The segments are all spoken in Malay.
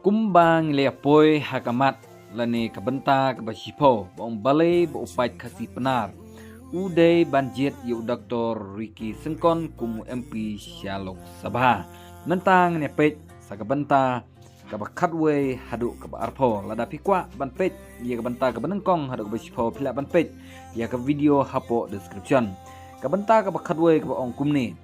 Kumbang leapoy hakamat lani kabenta kabasipo bong balay baupat kasi penar. Uday banjit yu Dr. Ricky Sengkon kumu MP Syalok Sabha. Mentang nepet sa kabenta kabakatwe haduk kabarpo lada pikwa banpet ya kabenta kabanengkong haduk kabasipo pila banpet ya ka video hapo description. Kabenta kabakatwe kabaong kumni.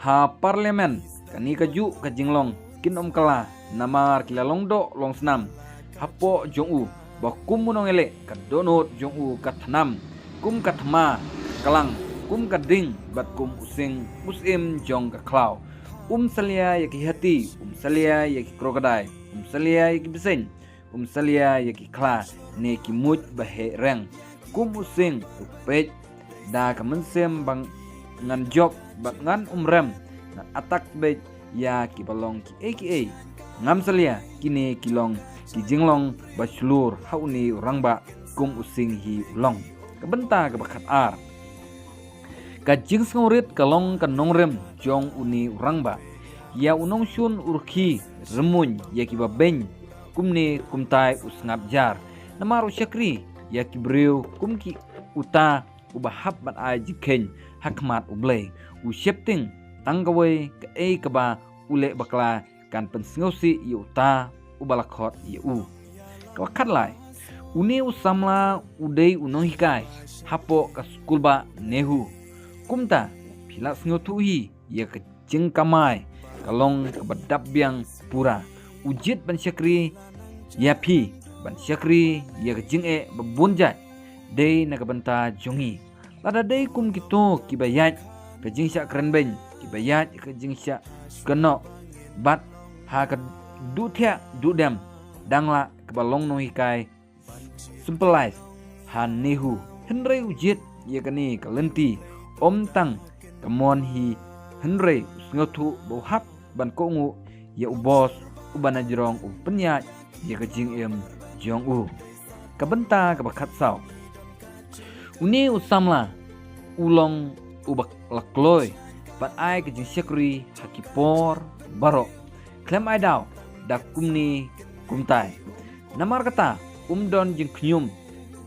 Ha parlemen kani kaju kajinglong kin kala namar kilalong do long senam hapo jongu bakum munong ele kadonot jongu kathanam kum kathma kalang kum kading bat kum using musim jong ka klau salia yaki hati salia yaki krokodai salia yaki bising salia yaki kla ne ki mut bahe reng kum using upet da kamensem bang ngan job bat ngan umrem na atak bet ya ki balong ki aka ngam salia kini kilong ki jinglong baslur hauni rangba kum using hi ulong kabenta kabakat ar ka jing sngorit kalong kanongrem jong uni rangba ya unong shun urki remun ya ki babeng kumni kumtai usngap jar namar usyakri ya ki breu kumki uta ubahap bat ajikhen hakmat ublay usyepting tanggawe ke kaba ule bakla kan pensngosi yuta ubalakot yu kawakat lai uni usamla udai unohikai hapo ka skulba nehu kumta pila sngotuhi ya ke jengkamai kalong kabadap biang pura ujit ban syakri yapi ban syakri ya ke jenge babunjat dei nakabenta jongi lada dei kum kito kibayat ke jingsya keren ben kibayat ke jingsya keno bat ha ka duthia dudam dangla kebalong no hikai sempelais han nehu henrei ujit ye kani kalenti om tang kamon hi henrei sngotu bohap ban kongu ye ubos ubana jerong upenya ye kajing em jong u kabenta kabakat saw uni usamla ulong ubak lakloi bat ai kajing syakri hakipor barok klem ai daw dak kumni kumtai namar kata don jing knyum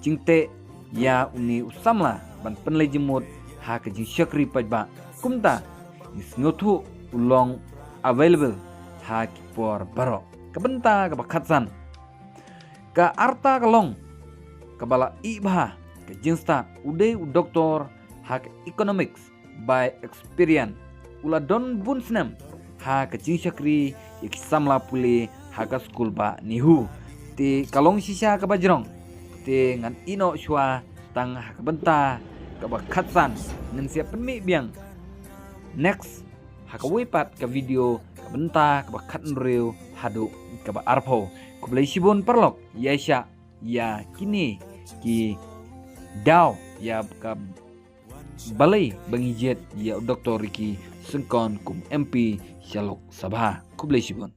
jingte ya uni usamla ban penlai jemut ha ke jing syakri pajba kumta isngotu ulong available ha kipor barok kabenta kabakatsan ka arta kalong kabala ibha ke jing sta uday doktor ha ke economics by experience ula don bunsnem ha ke jing syakri iksamla pule ha ka school ba nihu ti kalong sisa ka bajrong ti ngan ino shwa tang ha ka benta ka bakatsan ngan siap penmi biang next ha ka wipat ka video ka benta ka bakat nreu hadu ka ba arpo ku blai sibon perlok yasha ya kini ki daw ya ka balai bangijet ya Dr. Ricky Sengkon kum MP Syalok Sabha kublai sibon